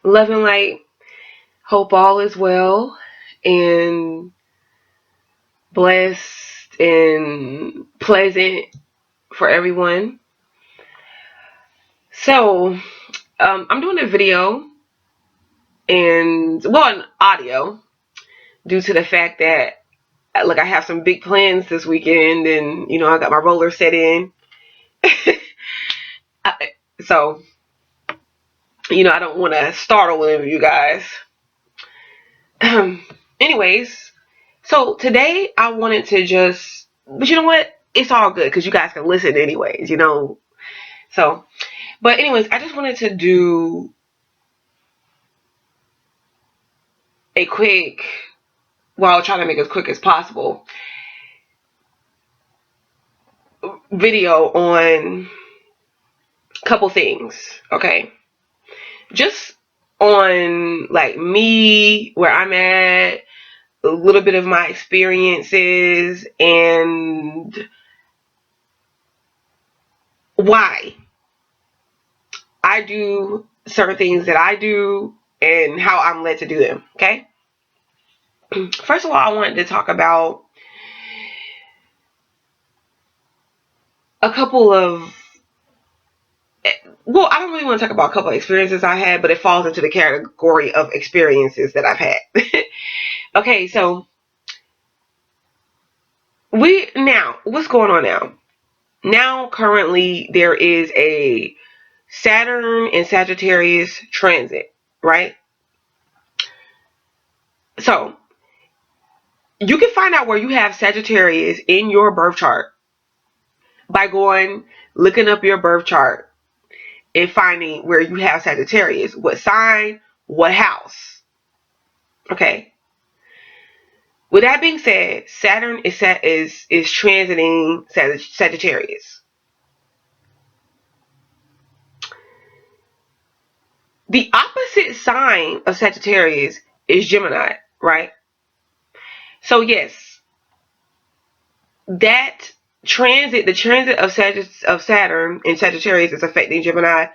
Love and light. Hope all is well and blessed and pleasant for everyone. So, I'm doing a video and, well, an audio due to the fact that, look, I have some big plans this weekend and, I got my roller set in. So, I don't want to startle any of you guys. Anyways, so today I wanted to just, but you know what? It's all good because you guys can listen anyways. So, but anyways, I just wanted to do a quick, well, I'll try to make it as quick as possible, video on a couple things, okay? Just on like me, where I'm at, a little bit of my experiences, and why I do certain things that I do and how I'm led to do them, okay? First of all, I wanted to talk about a couple of, well, I don't really want to talk about a couple of experiences I had, but it falls into the category of experiences that I've had. Okay, so what's going on now? Now, currently, there is a Saturn and Sagittarius transit, right? So, you can find out where you have Sagittarius in your birth chart by looking up your birth chart and finding where you have Sagittarius, what sign, what house. Okay. With that being said, Saturn is transiting Sagittarius. The opposite sign of Sagittarius is Gemini, right? So yes, that the transit of Saturn in Sagittarius is affecting Gemini.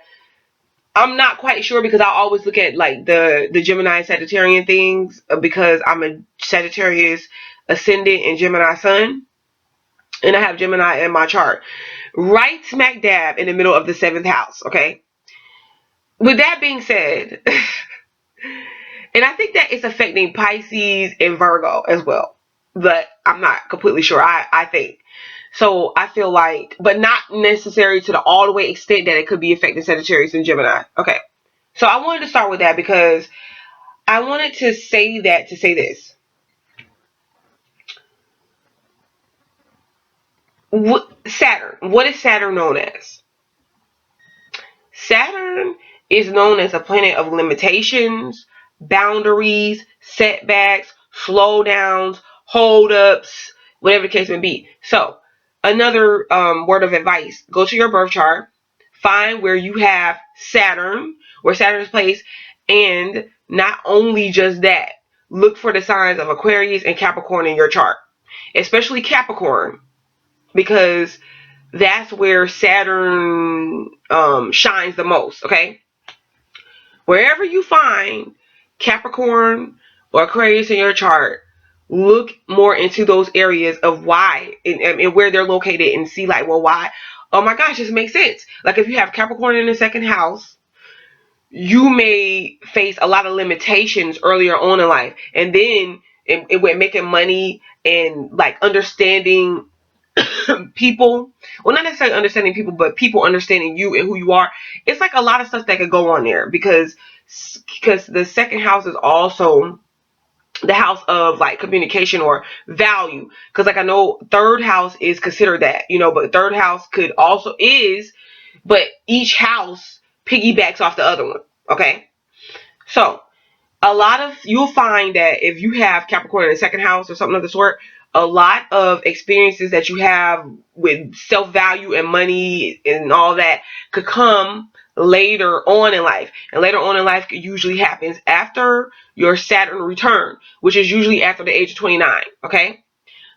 I'm not quite sure because I always look at like the Gemini Sagittarian things because I'm a Sagittarius ascendant and Gemini sun, and I have Gemini in my chart, right smack dab in the middle of the 7th house. Okay. With that being said, and I think that it's affecting Pisces and Virgo as well, but I'm not completely sure. I think so. I feel like, but not necessary to the all the way extent that it could be affecting Sagittarius and Gemini. Okay. So I wanted to start with that because I wanted to say that to say this. Saturn. What is Saturn known as? Saturn is known as a planet of limitations, boundaries, setbacks, slowdowns, holdups, whatever the case may be. So, another word of advice: go to your birth chart, find where you have Saturn, where Saturn is placed, and not only just that, look for the signs of Aquarius and Capricorn in your chart, especially Capricorn, because that's where Saturn shines the most. Okay, wherever you find Capricorn or Aquarius in your chart, look more into those areas of why and where they're located and see like, well, why? Oh my gosh, this makes sense. Like if you have Capricorn in the 2nd house, you may face a lot of limitations earlier on in life, and then with making money and like understanding people, well, not necessarily understanding people, but people understanding you and who you are. It's like a lot of stuff that could go on there because the 2nd house is also the house of like communication or value, because like I know 3rd house is considered that, but 3rd house could also is, but each house piggybacks off the other one. Okay, so you'll find that if you have Capricorn in the 2nd house or something of the sort, a lot of experiences that you have with self-value and money and all that could come later on in life. And later on in life usually happens after your Saturn return, which is usually after the age of 29. Okay,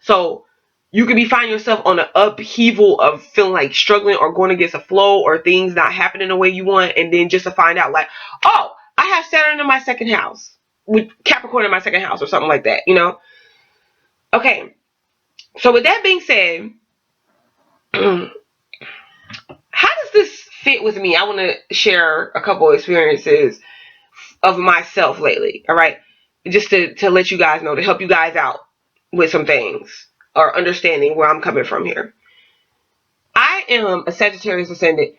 so you could be finding yourself on an upheaval of feeling like struggling or going against a flow or things not happening the way you want, and then just to find out like, oh, I have Saturn in my second house, with Capricorn in my second house or something like that, you know? Okay, so with that being said, how does this fit with me? I want to share a couple experiences of myself lately, all right? Just to let you guys know, to help you guys out with some things or understanding where I'm coming from here. I am a Sagittarius ascendant,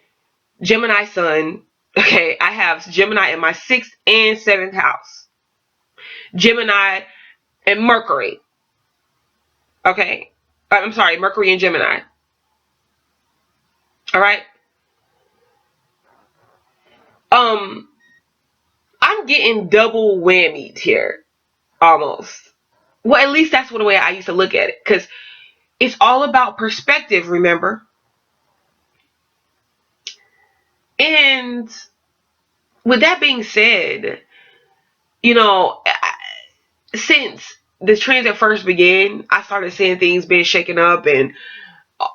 Gemini sun. Okay, I have Gemini in my 6th and 7th house. Gemini and Mercury. Okay, I'm sorry, Mercury and Gemini. All right. Um, I'm getting double whammied here, almost. Well, at least that's the way I used to look at it, because it's all about perspective, remember? And with that being said, you know, since the transit first began, I started seeing things being shaken up and,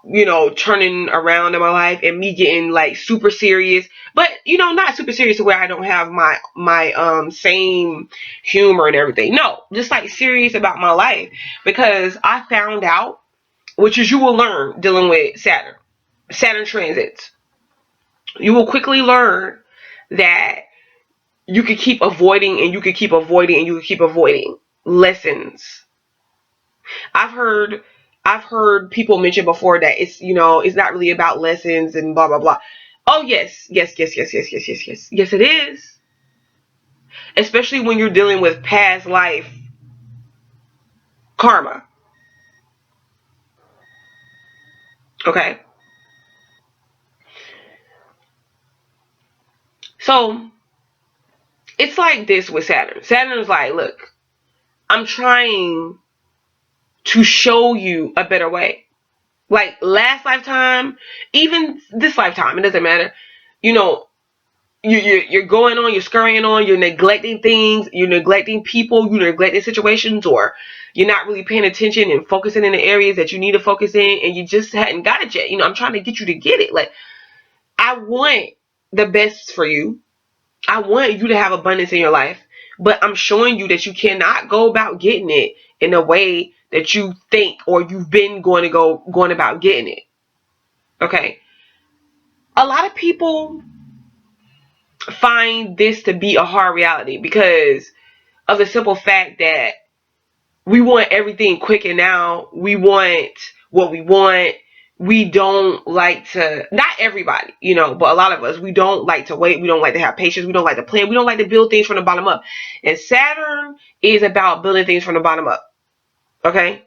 you know, turning around in my life, and me getting like super serious, but you know, not super serious to where I don't have my same humor and everything. No, just like serious about my life, because I found out, which is you will learn dealing with Saturn transits. You will quickly learn that you could keep avoiding and you could keep avoiding and you could keep avoiding lessons. I've heard I've heard people mention before that it's, you know, it's not really about lessons and blah blah blah. Oh yes, yes, yes, yes, yes, yes, yes, yes. Yes it is. Especially when you're dealing with past life karma. Okay? So it's like this with Saturn. Saturn is like, look, I'm trying to show you a better way. Like last lifetime, even this lifetime, it doesn't matter. You know, you're going on, you're scurrying on, you're neglecting things, you're neglecting people, you're neglecting situations, or you're not really paying attention and focusing in the areas that you need to focus in, and you just hadn't got it yet. You know, I'm trying to get you to get it. Like, I want the best for you. I want you to have abundance in your life, but I'm showing you that you cannot go about getting it in a way that you think or you've been going about getting it. Okay. A lot of people find this to be a hard reality because of the simple fact that we want everything quick and now. We want what we want. We don't like to, not everybody, you know, but a lot of us, we don't like to wait. We don't like to have patience. We don't like to plan. We don't like to build things from the bottom up. And Saturn is about building things from the bottom up. Okay?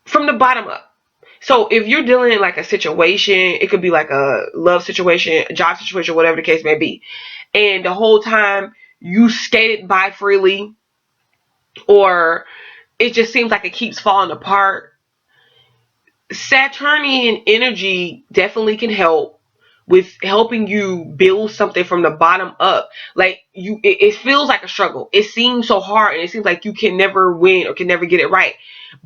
From the bottom up. So if you're dealing in like a situation, it could be like a love situation, a job situation, whatever the case may be. And the whole time you skated by freely, or it just seems like it keeps falling apart. Saturnian energy definitely can help with helping you build something from the bottom up. Like it feels like a struggle. It seems so hard and it seems like you can never win or can never get it right.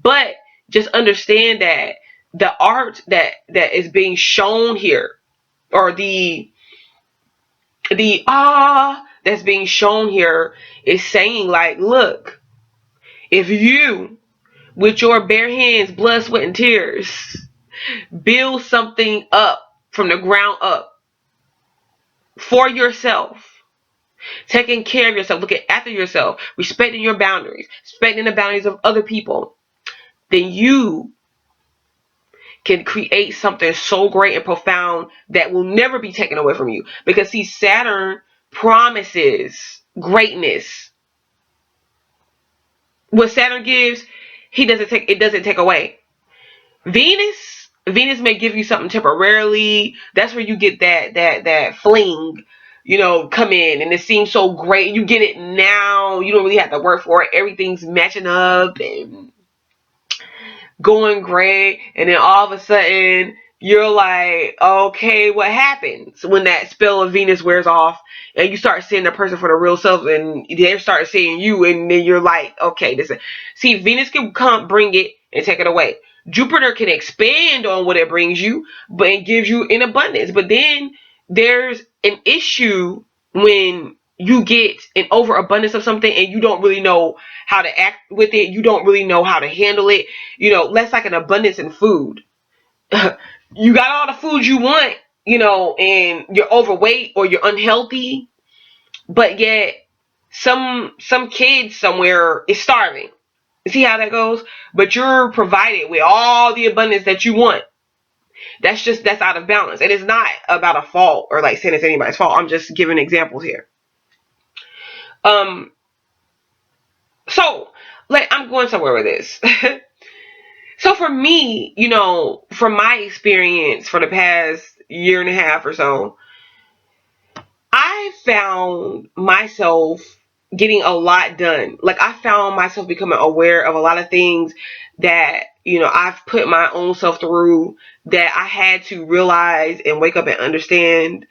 But just understand that the art that is being shown here, or the that's being shown here, is saying like, look, if you with your bare hands, blood, sweat, and tears, build something up from the ground up for yourself, taking care of yourself, looking after yourself, respecting your boundaries, respecting the boundaries of other people, then you can create something so great and profound that will never be taken away from you. Because see, Saturn promises greatness. What Saturn gives, it doesn't take away. Venus may give you something temporarily. That's where you get that fling, you know, come in, and it seems so great. You get it now. You don't really have to work for it. Everything's matching up and going great, and then all of a sudden you're like, okay, what happens when that spell of Venus wears off and you start seeing the person for the real self, and they start seeing you, and then you're like, okay, see, Venus can come bring it and take it away. Jupiter can expand on what it brings you, but it gives you in abundance. But then there's an issue when you get an overabundance of something and you don't really know how to act with it, you don't really know how to handle it. Less like an abundance in food. You got all the food you want, and you're overweight or you're unhealthy, but yet some kid somewhere is starving. See how that goes? But you're provided with all the abundance that you want. That's out of balance. And it's not about a fault or like saying it's anybody's fault. I'm just giving examples here. Um so I'm going somewhere with this. So for me, from my experience for the past year and a half or so, I found myself getting a lot done. Like I found myself becoming aware of a lot of things that, I've put my own self through, that I had to realize and wake up and understand.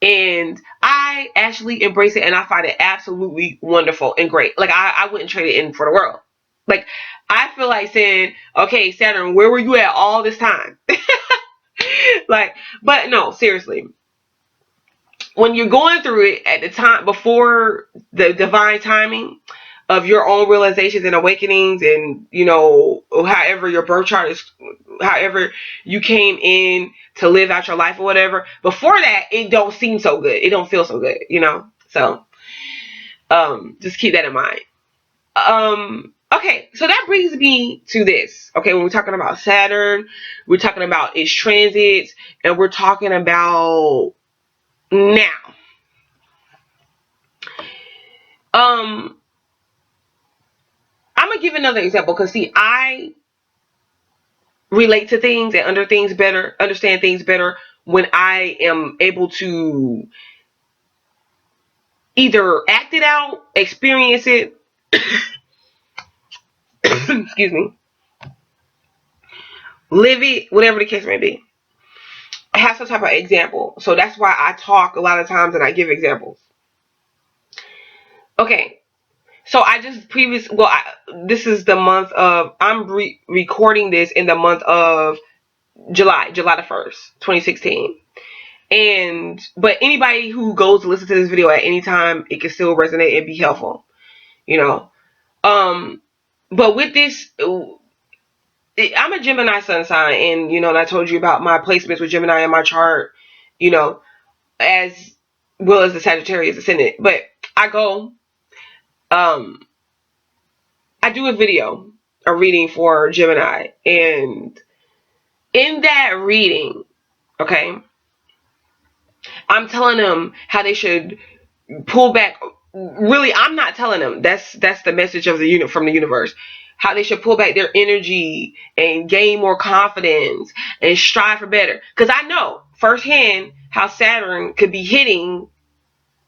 And I actually embrace it, and I find it absolutely wonderful and great. Like I wouldn't trade it in for the world. Like I feel like saying, okay, Saturn, where were you at all this time? Like, but no, seriously. When you're going through it at the time before the divine timing of your own realizations and awakenings, and however your birth chart is, however you came in to live out your life or whatever, before that it don't seem so good, it don't feel so good, so just keep that in mind. Okay, so that brings me to this. Okay, when we're talking about Saturn, we're talking about its transits, and we're talking about now. I'm gonna give another example, because see, I relate to things and understand things better when I am able to either act it out, experience it, excuse me, live it, whatever the case may be. I have some type of example. So that's why I talk a lot of times and I give examples. Okay. So this is the month of, I'm recording this in the month of July the 1st, 2016. But anybody who goes to listen to this video at any time, it can still resonate and be helpful, but with this, I'm a Gemini sun sign, and I told you about my placements with Gemini in my chart, as well as the Sagittarius ascendant. But I go, I do a reading for Gemini, and in that reading, okay, I'm telling them how they should pull back. Really, I'm not telling them. That's the message of the from the universe. How they should pull back their energy and gain more confidence and strive for better. Because I know firsthand how Saturn could be hitting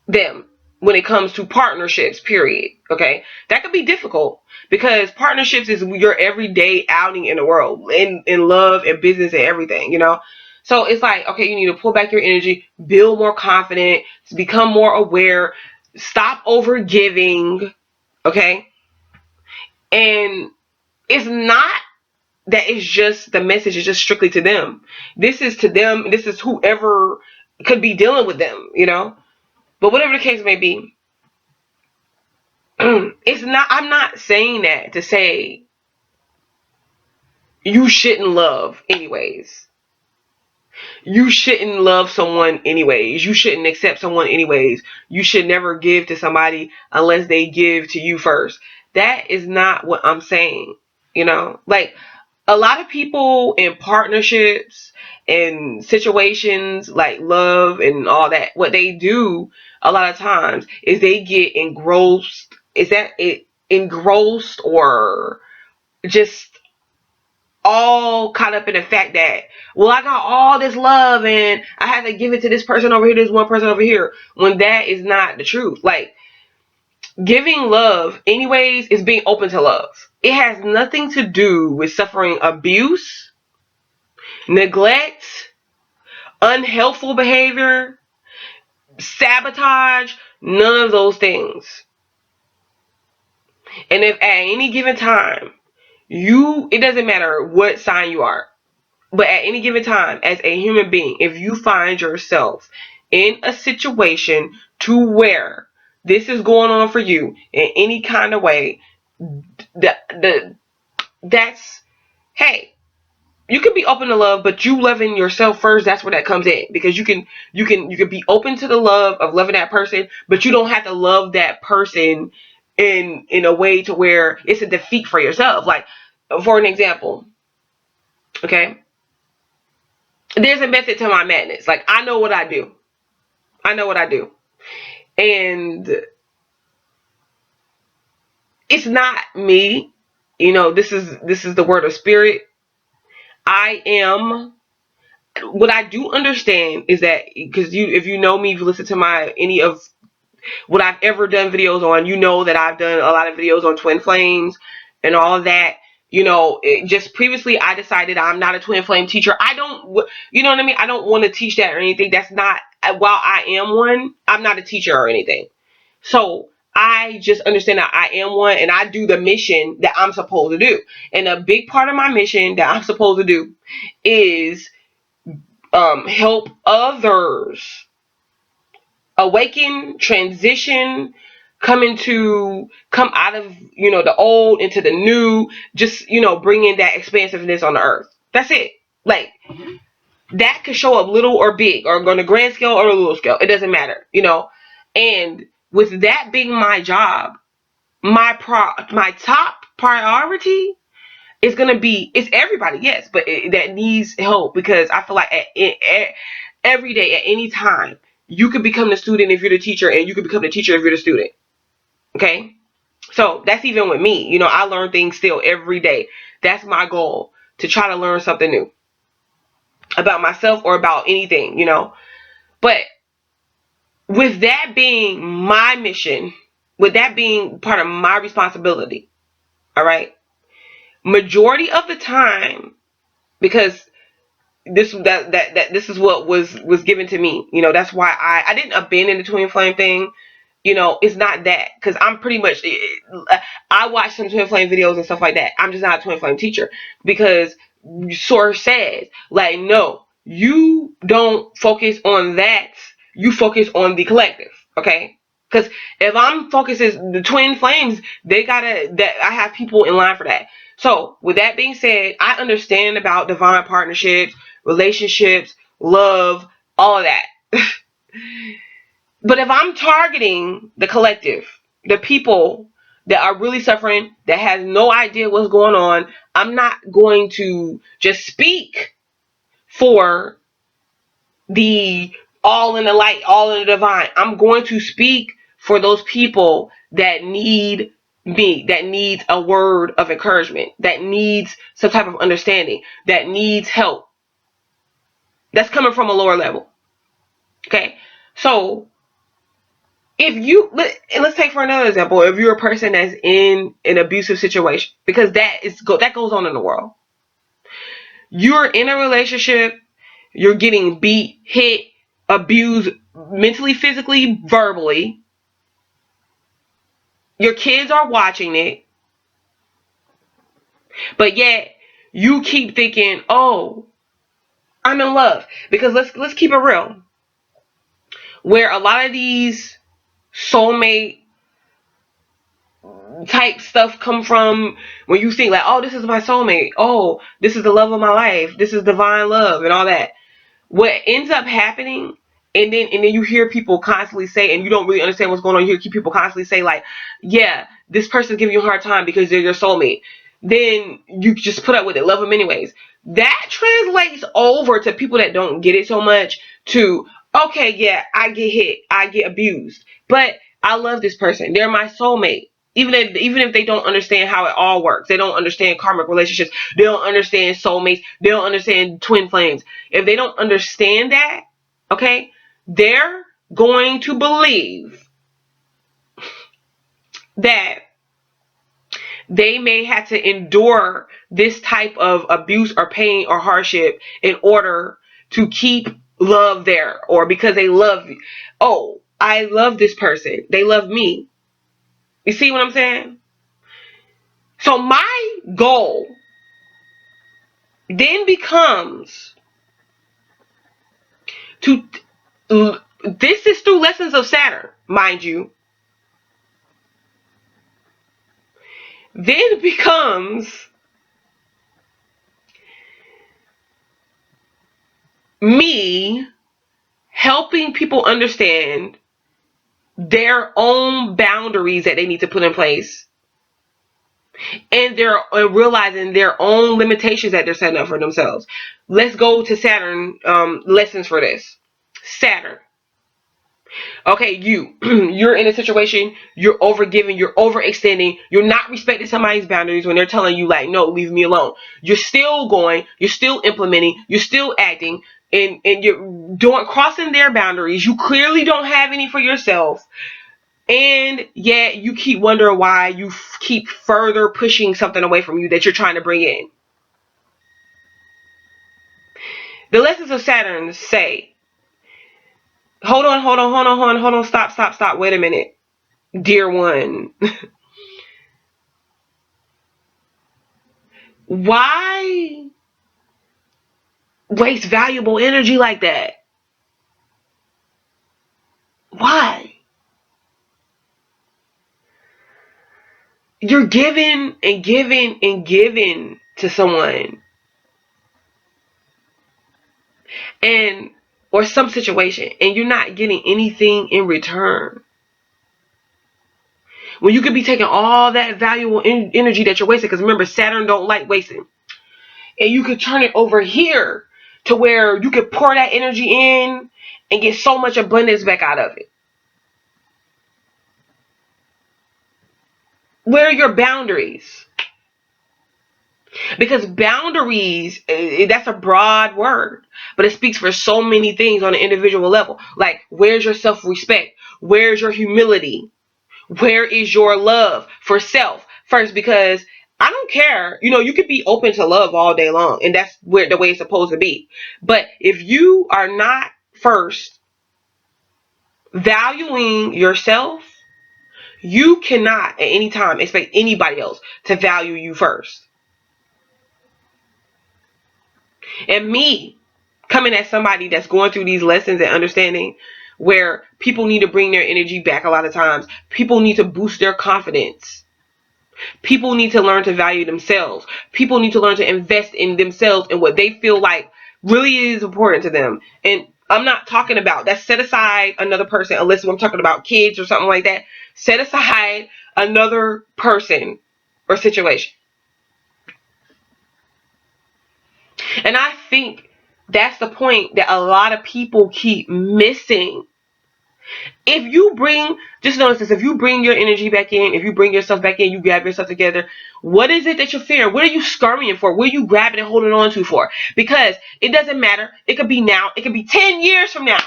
them when it comes to partnerships, period. Okay, that could be difficult, because partnerships is your everyday outing in the world, in love and business and everything, so it's like, okay, you need to pull back your energy, build more confidence, become more aware, stop over giving. Okay, and it's not that it's just the message is just strictly to them. This is to them. This is whoever could be dealing with them, but whatever the case may be, it's not, I'm not saying that to say you shouldn't love anyways. You shouldn't love someone anyways. You shouldn't accept someone anyways. You should never give to somebody unless they give to you first. That is not what I'm saying. Like a lot of people in partnerships and situations like love and all that, what they do a lot of times is they get engrossed. Is that it? Engrossed, or just all caught up in the fact that, well, I got all this love and I have to give it to this person over here, this one person over here, when that is not the truth. Like, giving love anyways is being open to love. It has nothing to do with suffering abuse, neglect, unhelpful behavior, sabotage, none of those things. And if at any given time it doesn't matter what sign you are, but at any given time as a human being, if you find yourself in a situation to where this is going on for you in any kind of way, that's, hey, you can be open to love, but you loving yourself first, that's where that comes in. Because you can be open to the love of loving that person, but you don't have to love that person in a way to where it's a defeat for yourself. Like, for an example, okay, there's a method to my madness. Like, I know what I do. I know what I do. And it's not me. This is the word of spirit. I am, what I do understand is that, because if you know me, if you listen to any of what I've ever done videos on, you know that I've done a lot of videos on twin flames and all of that. Just previously I decided I'm not a twin flame teacher. I don't, you know what I mean? I don't want to teach that or anything. That's not, while I am one, I'm not a teacher or anything. So I just understand that I am one, and I do the mission that I'm supposed to do. And a big part of my mission that I'm supposed to do is help others awaken, transition, come out of the old into the new, just bringing that expansiveness on the earth. That's it. Like, that could show up little or big, or on a grand scale or a little scale. It doesn't matter. And with that being my job, my top priority is gonna be, it's everybody, yes, but that needs help, because I feel like every day, at any time, you could become the student if you're the teacher, and you could become the teacher if you're the student. Okay, so that's even with me. I learn things still every day. That's my goal, to try to learn something new about myself or about anything. But with that being my mission, with that being part of my responsibility, all right, majority of the time, because this is what was given to me. That's why I didn't abandon the twin flame thing. It's not that, because I'm pretty much, I watch some twin flame videos and stuff like that. I'm just not a twin flame teacher, because source says, like, no, you don't focus on that. You focus on the collective. Okay. Because if I'm focusing the twin flames, I have people in line for that. So with that being said, I understand about divine partnerships, relationships, love, all of that. But if I'm targeting the collective, the people that are really suffering, that has no idea what's going on, I'm not going to just speak for the all in the light, all in the divine. I'm going to speak for those people that need me, that needs a word of encouragement, that needs some type of understanding, that needs help, that's coming from a lower level. Okay, so let's take for another example, if you're a person that's in an abusive situation, because that goes on in the world. You're in a relationship, you're getting beat, hit, abused, mentally, physically, verbally. Your kids are watching it, but yet you keep thinking, oh, I'm in love. Because let's keep it real, where a lot of these soulmate type stuff come from, when you think like, oh, this is my soulmate, oh, this is the love of my life, this is divine love and all that. What ends up happening, and then you hear people constantly say, and you don't really understand what's going on, you hear people constantly say like, yeah, this person's giving you a hard time because they're your soulmate. Then you just put up with it, love them anyways. That translates over to people that don't get it so much to, okay, yeah, I get hit, I get abused, but I love this person, they're my soulmate. Even if they don't understand how it all works, they don't understand karmic relationships, they don't understand soulmates, they don't understand twin flames. If they don't understand that, okay, they're going to believe that they may have to endure this type of abuse or pain or hardship in order to keep love there, or because they love you. Oh, I love this person, they love me. You see what I'm saying? So my goal then becomes to this is through lessons of Saturn, mind you. Then it becomes me helping people understand their own boundaries that they need to put in place, and they're realizing their own limitations that they're setting up for themselves. Let's go to Saturn lessons for this. Saturn. Okay, you're in a situation, you're overgiving, you're overextending, you're not respecting somebody's boundaries when they're telling you like, no, leave me alone. You're still going, you're still implementing, you're still acting, and you're doing crossing their boundaries. You clearly don't have any for yourself. And yet you keep wondering why you keep further pushing something away from you that you're trying to bring in. The lessons of Saturn say, hold on, stop, wait a minute, dear one. Why waste valuable energy like that? Why? You're giving and giving and giving to someone, and or some situation, and you're not getting anything in return. When you could be taking all that valuable energy that you're wasting, because remember, Saturn don't like wasting, and you could turn it over here to where you could pour that energy in and get so much abundance back out of it. Where are your boundaries? Because boundaries, that's a broad word, but it speaks for so many things on an individual level. Like, where's your self-respect? Where's your humility? Where is your love for self first? Because I don't care. You could be open to love all day long, and that's where the way it's supposed to be. But if you are not first valuing yourself, you cannot at any time expect anybody else to value you first. And me coming as somebody that's going through these lessons and understanding where people need to bring their energy back a lot of times. People need to boost their confidence. People need to learn to value themselves. People need to learn to invest in themselves and what they feel like really is important to them. And I'm not talking about that. Set aside another person, unless I'm talking about kids or something like that. Set aside another person or situation. And I think that's the point that a lot of people keep missing. If you bring, just notice this, if you bring your energy back in, if you bring yourself back in, you grab yourself together, what is it that you're fearing? What are you scurrying for? What are you grabbing and holding on to for? Because it doesn't matter. It could be now. It could be 10 years from now.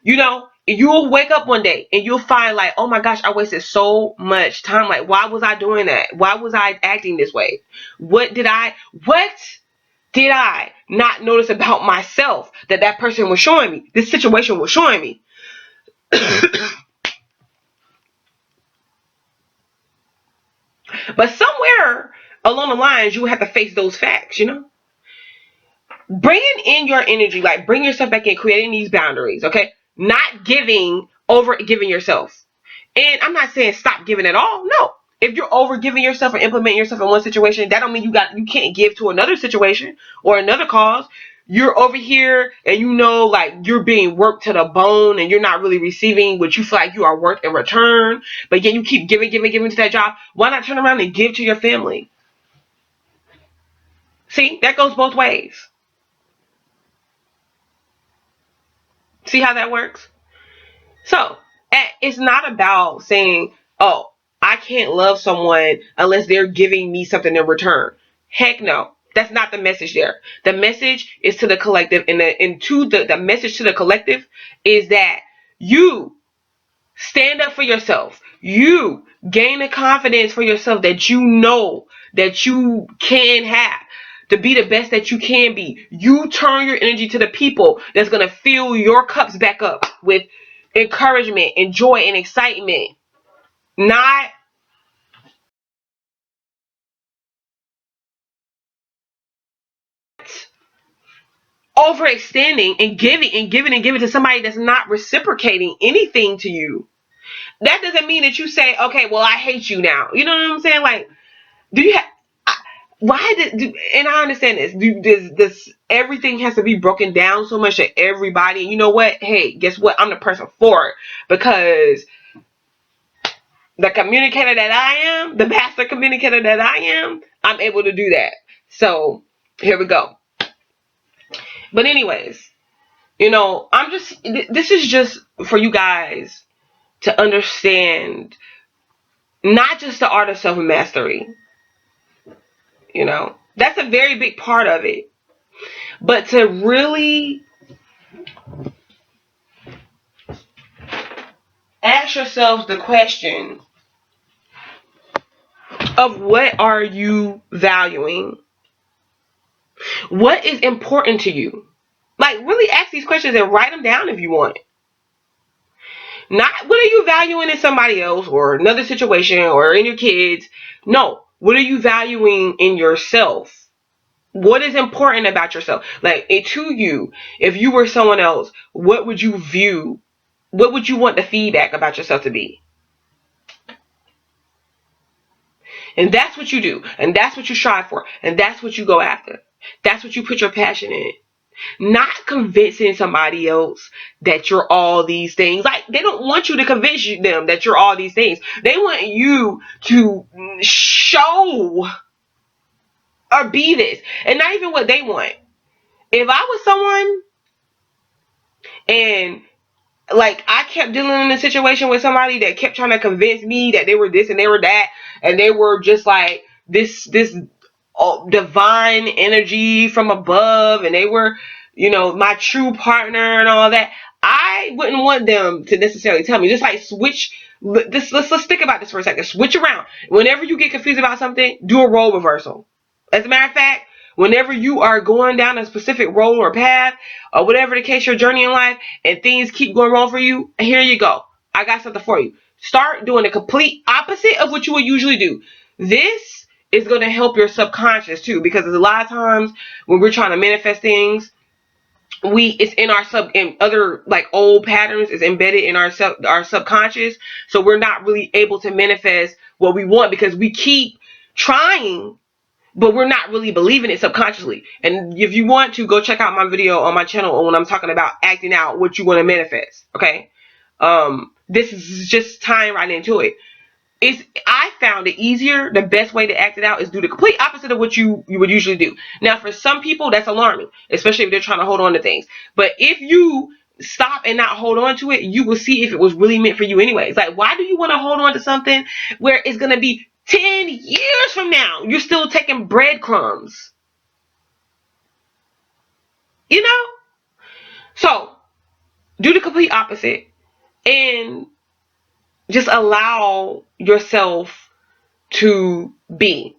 You'll wake up one day and you'll find like, oh my gosh, I wasted so much time. Like, why was I doing that? Why was I acting this way? What did I not notice about myself that person was showing me? This situation was showing me. But somewhere along the lines, you have to face those facts, Bringing in your energy, like bring yourself back in, creating these boundaries, okay? Not over giving yourself. And I'm not saying stop giving at all. No. If you're over giving yourself or implementing yourself in one situation, that don't mean you can't give to another situation or another cause. You're over here and like you're being worked to the bone and you're not really receiving what you feel like you are worth in return, but yet you keep giving to that job. Why not turn around and give to your family? See, that goes both ways. See how that works? So it's not about saying, oh, I can't love someone unless they're giving me something in return. Heck no. That's not the message there. The message is to the collective, and the message to the collective is that you stand up for yourself. You gain the confidence for yourself that you know that you can have to be the best that you can be. You turn your energy to the people that's going to fill your cups back up with encouragement and joy and excitement. Not overextending and giving to somebody that's not reciprocating anything to you, that doesn't mean that you say, okay, well, I hate you now. You know what I'm saying? Like, do you have, why and I understand this everything has to be broken down so much to everybody. You know what? Hey, guess what? I'm the person for it, because the communicator that I am, the master communicator that I am, I'm able to do that. So here we go. But anyways, this is just for you guys to understand not just the art of self-mastery. That's a very big part of it. But to really ask yourselves the question of, what are you valuing? What is important to you? Like, really ask these questions and write them down if you want. Not what are you valuing in somebody else or another situation or in your kids. No, what are you valuing in yourself? What is important about yourself? Like, to you, if you were someone else, what would you view? What would you want the feedback about yourself to be? And that's what you do. And that's what you strive for. And that's what you go after. That's what you put your passion in. Not convincing somebody else that you're all these things. Like, they don't want you to convince them that you're all these things. They want you to show or be this. And not even what they want. If I was someone and, like, I kept dealing in a situation with somebody that kept trying to convince me that they were this and they were that, and they were just like this divine energy from above, and they were, my true partner and all that, I wouldn't want them to necessarily tell me. Just like switch this. Let's think about this for a second. Switch around. Whenever you get confused about something, do a role reversal. As a matter of fact, whenever you are going down a specific road or path, or whatever the case, your journey in life, and things keep going wrong for you, here you go. I got something for you. Start doing the complete opposite of what you would usually do. This is going to help your subconscious too, because a lot of times when we're trying to manifest things, it's in in other, like, old patterns is embedded in our subconscious, so we're not really able to manifest what we want because we keep trying, but we're not really believing it subconsciously. And if you want to, go check out my video on my channel when I'm talking about acting out what you want to manifest. Okay, this is just tying right into it. I found it easier. The best way to act it out is do the complete opposite of what you would usually do. Now, for some people, that's alarming, especially if they're trying to hold on to things. But if you stop and not hold on to it, you will see if it was really meant for you anyways. Like, why do you want to hold on to something where it's going to be 10 years from now you're still taking breadcrumbs? So do the complete opposite and just allow yourself to be.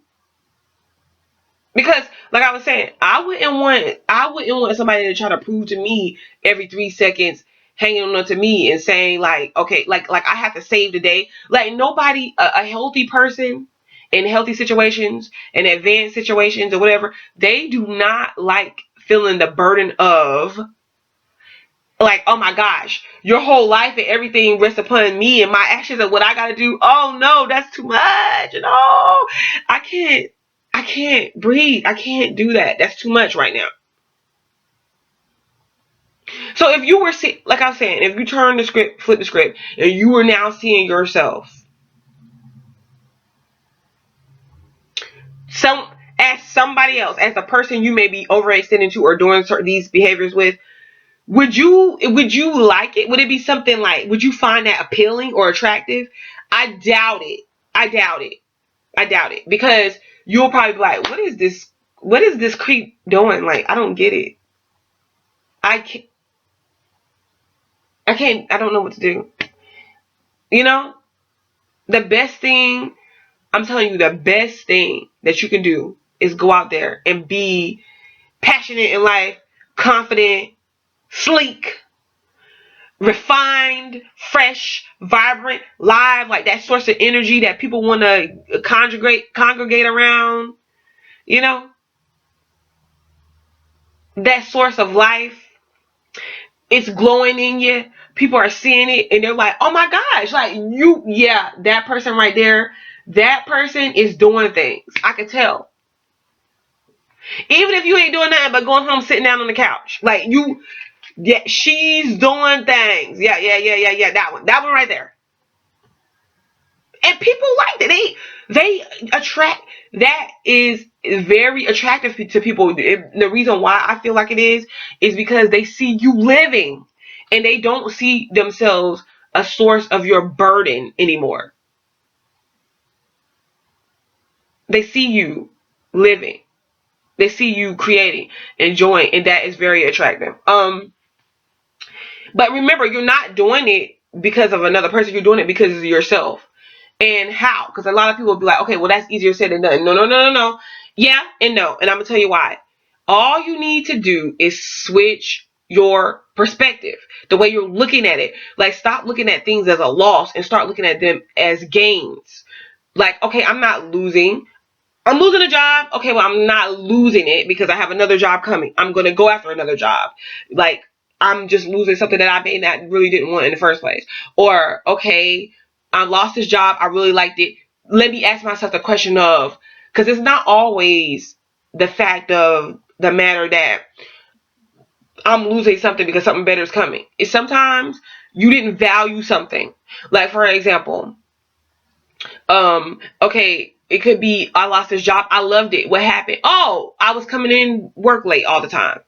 Because, like I was saying, I wouldn't want somebody to try to prove to me every 3 seconds, hanging on to me and saying, like, okay, like I have to save the day. Like, nobody, a healthy person in healthy situations, in advanced situations or whatever, they do not like feeling the burden of, like, oh my gosh, your whole life and everything rests upon me and my actions and what I gotta do. Oh no, that's too much. I can't breathe. I can't do that. That's too much right now. So if you were, like I was saying, if you flip the script, and you were now seeing yourself as somebody else, as a person you may be overextending to or doing these behaviors with, would you like it? Would it be something like, would you find that appealing or attractive? I doubt it. I doubt it. I doubt it. Because you'll probably be like, what is this? What is this creep doing? Like, I don't get it. I don't know what to do. The best thing, I'm telling you, the best thing that you can do is go out there and be passionate in life, confident, sleek, refined, fresh, vibrant, live, like that source of energy that people want to congregate around. that source of life, it's glowing in you. People are seeing it and they're like, oh my gosh, like yeah, that person right there, that person is doing things. I could tell. Even if you ain't doing nothing but going home sitting down on the couch. Like yeah, she's doing things. Yeah. That one right there. And people like that. They attract. That is very attractive to people. The reason why I feel like it is because they see you living, and they don't see themselves a source of your burden anymore. They see you living. They see you creating, enjoying, and that is very attractive. But remember, you're not doing it because of another person. You're doing it because of yourself. And how? Because a lot of people will be like, okay, well, that's easier said than done. No. Yeah and no. And I'm going to tell you why. All you need to do is switch your perspective, the way you're looking at it. Like, stop looking at things as a loss and start looking at them as gains. Like, okay, I'm not losing. I'm losing a job. Okay, well, I'm not losing it because I have another job coming. I'm going to go after another job. Like, I'm just losing something that I may not really didn't want in the first place. Or, okay, I lost this job. I really liked it. Let me ask myself the question of, because it's not always the fact of the matter that I'm losing something because something better is coming. It's sometimes you didn't value something. Like, for example, okay, it could be I lost this job. I loved it. What happened? Oh, I was coming in work late all the time.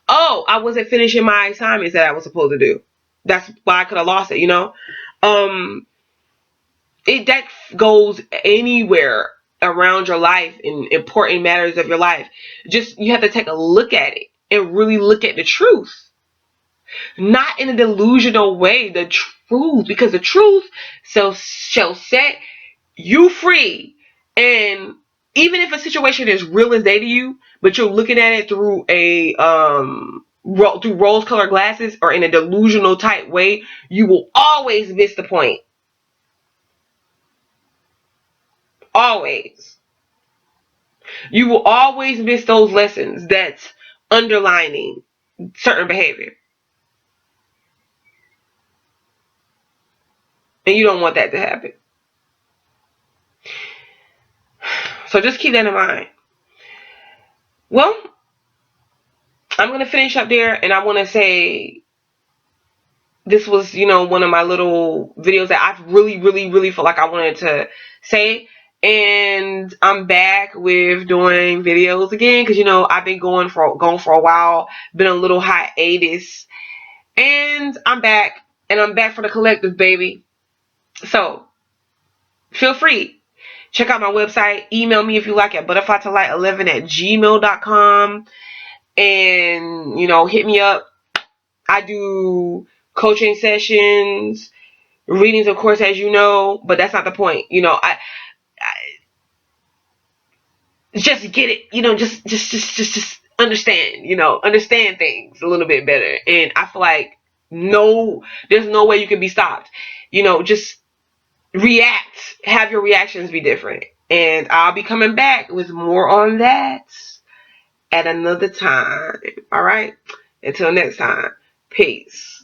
Oh, I wasn't finishing my assignments that I was supposed to do. That's why I could have lost it, you know? Um, that goes anywhere around your life in important matters of your life. Just, you have to take a look at it and really look at the truth. Not in a delusional way, the truth, because the truth shall set you free. And even if a situation is real as day to you, but you're looking at it through through rose colored glasses or in a delusional type way, you will always miss the point. Always. You will always miss those lessons that's underlining certain behavior. And you don't want that to happen. So just keep that in mind. Well, I'm going to finish up there, and I want to say this was, one of my little videos that I really felt like I wanted to say. And I'm back with doing videos again because, I've been going for a while, been a little hiatus. And I'm back, and I'm back for the collective, baby. So feel free. Check out my website. Email me if you like at butterflytolight11@gmail.com. And, hit me up. I do coaching sessions, readings, of course, as you know, but that's not the point. I just get it, just understand, understand things a little bit better. And I feel like there's no way you can be stopped. Just react, have your reactions be different. And I'll be coming back with more on that at another time. All right. Until next time. Peace.